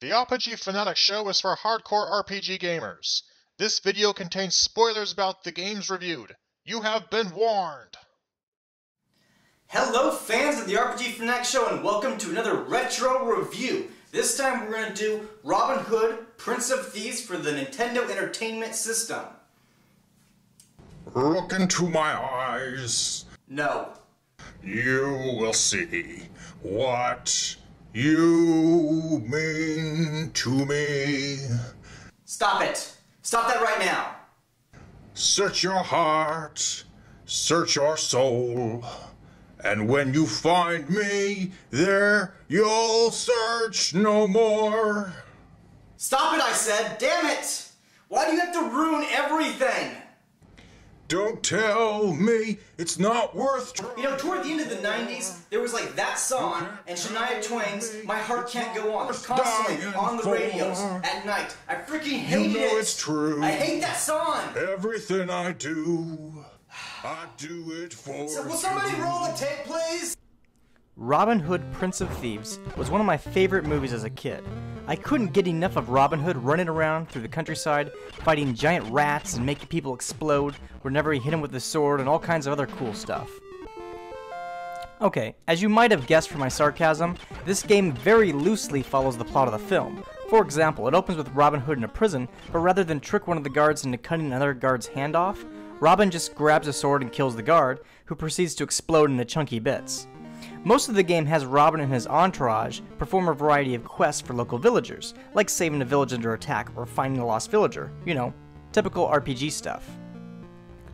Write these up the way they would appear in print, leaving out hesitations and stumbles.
The RPG Fanatic show is for hardcore RPG gamers. This video contains spoilers about the games reviewed. You have been warned! Hello fans of the RPG Fanatic show and welcome to another retro review. This time we're going to do Robin Hood, Prince of Thieves for the Nintendo Entertainment System. Look into my eyes. No. You will see what you mean to me. Stop it. Stop that right now. Search your heart, search your soul, and when you find me, there you'll search no more. Stop it, I said. Damn it. Why do you have to ruin everything? Don't tell me it's not worth trying. You know, toward the end of the 90s, there was like that song and Shania Twain's My Heart Can't Go On, constantly on the radios at night. I freaking hated it. It's true. I hate that song. Everything I do it for So will somebody roll the tape, please? Robin Hood, Prince of Thieves was one of my favorite movies as a kid. I couldn't get enough of Robin Hood running around through the countryside, fighting giant rats and making people explode whenever he hit him with his sword and all kinds of other cool stuff. Okay, as you might have guessed from my sarcasm, this game very loosely follows the plot of the film. For example, it opens with Robin Hood in a prison, but rather than trick one of the guards into cutting another guard's hand off, Robin just grabs a sword and kills the guard, who proceeds to explode into chunky bits. Most of the game has Robin and his entourage perform a variety of quests for local villagers, like saving a village under attack or finding a lost villager, you know, typical RPG stuff.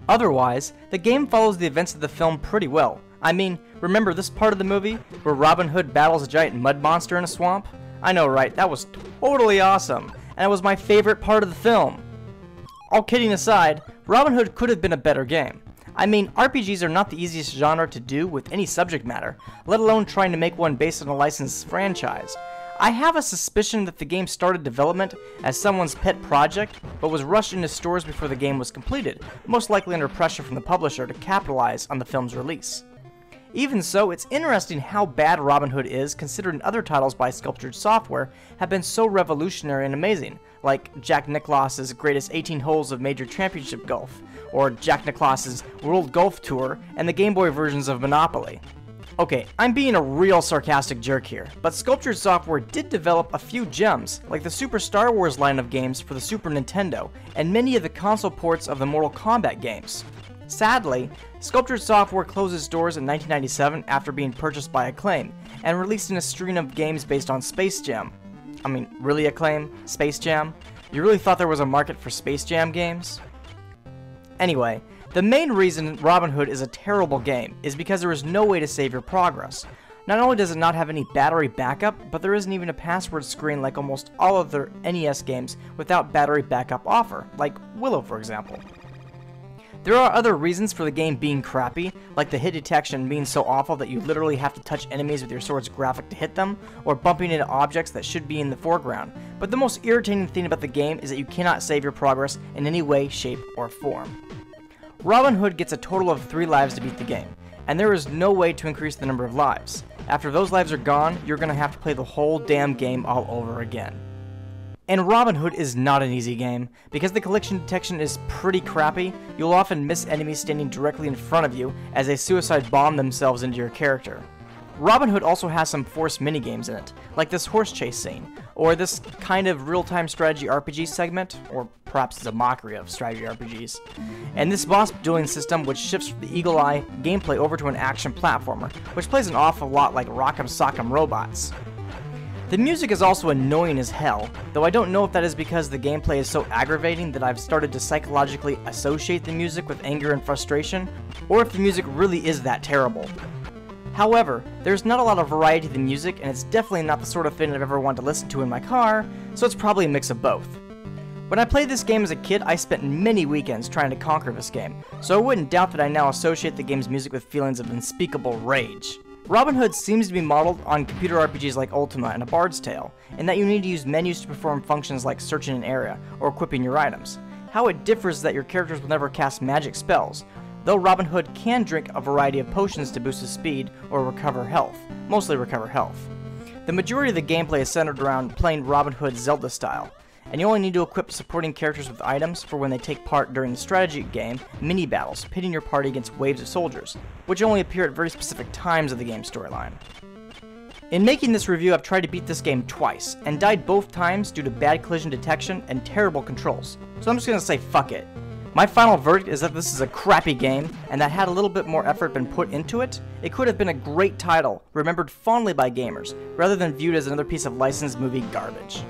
Otherwise, the game follows the events of the film pretty well. I mean, remember this part of the movie where Robin Hood battles a giant mud monster in a swamp? I know, right? That was totally awesome, and it was my favorite part of the film. All kidding aside, Robin Hood could have been a better game. I mean, RPGs are not the easiest genre to do with any subject matter, let alone trying to make one based on a licensed franchise. I have a suspicion that the game started development as someone's pet project, but was rushed into stores before the game was completed, most likely under pressure from the publisher to capitalize on the film's release. Even so, it's interesting how bad Robin Hood is, considering other titles by Sculptured Software have been so revolutionary and amazing, like Jack Nicklaus's Greatest 18 Holes of Major Championship Golf, or Jack Nicklaus's World Golf Tour, and the Game Boy versions of Monopoly. Okay, I'm being a real sarcastic jerk here, but Sculptured Software did develop a few gems, like the Super Star Wars line of games for the Super Nintendo, and many of the console ports of the Mortal Kombat games. Sadly, Sculptured Software closed its doors in 1997 after being purchased by Acclaim, and releasing a string of games based on Space Jam. I mean, really Acclaim? Space Jam? You really thought there was a market for Space Jam games? Anyway, the main reason Robin Hood is a terrible game is because there is no way to save your progress. Not only does it not have any battery backup, but there isn't even a password screen like almost all other NES games without battery backup offer, like Willow for example. There are other reasons for the game being crappy, like the hit detection being so awful that you literally have to touch enemies with your sword's graphic to hit them, or bumping into objects that should be in the foreground. But the most irritating thing about the game is that you cannot save your progress in any way, shape, or form. Robin Hood gets a total of 3 lives to beat the game, and there is no way to increase the number of lives. After those lives are gone, you're going to have to play the whole damn game all over again. And Robin Hood is not an easy game. Because the collision detection is pretty crappy, you'll often miss enemies standing directly in front of you as they suicide bomb themselves into your character. Robin Hood also has some forced minigames in it, like this horse chase scene, or this kind of real-time strategy RPG segment, or perhaps it's a mockery of strategy RPGs, and this boss dueling system which shifts the eagle-eye gameplay over to an action platformer, which plays an awful lot like Rock'em Sock'em Robots. The music is also annoying as hell, though I don't know if that is because the gameplay is so aggravating that I've started to psychologically associate the music with anger and frustration, or if the music really is that terrible. However, there's not a lot of variety to the music, and it's definitely not the sort of thing I've ever wanted to listen to in my car, so it's probably a mix of both. When I played this game as a kid, I spent many weekends trying to conquer this game, so I wouldn't doubt that I now associate the game's music with feelings of unspeakable rage. Robin Hood seems to be modeled on computer RPGs like Ultima and A Bard's Tale, in that you need to use menus to perform functions like searching an area or equipping your items. How it differs is that your characters will never cast magic spells, though Robin Hood can drink a variety of potions to boost his speed or recover health, mostly recover health. The majority of the gameplay is centered around playing Robin Hood Zelda style, and you only need to equip supporting characters with items for when they take part during the strategy game mini battles, pitting your party against waves of soldiers, which only appear at very specific times of the game's storyline. In making this review, I've tried to beat this game twice, and died both times due to bad collision detection and terrible controls, so I'm just gonna say fuck it. My final verdict is that this is a crappy game, and that had a little bit more effort been put into it, it could have been a great title, remembered fondly by gamers, rather than viewed as another piece of licensed movie garbage.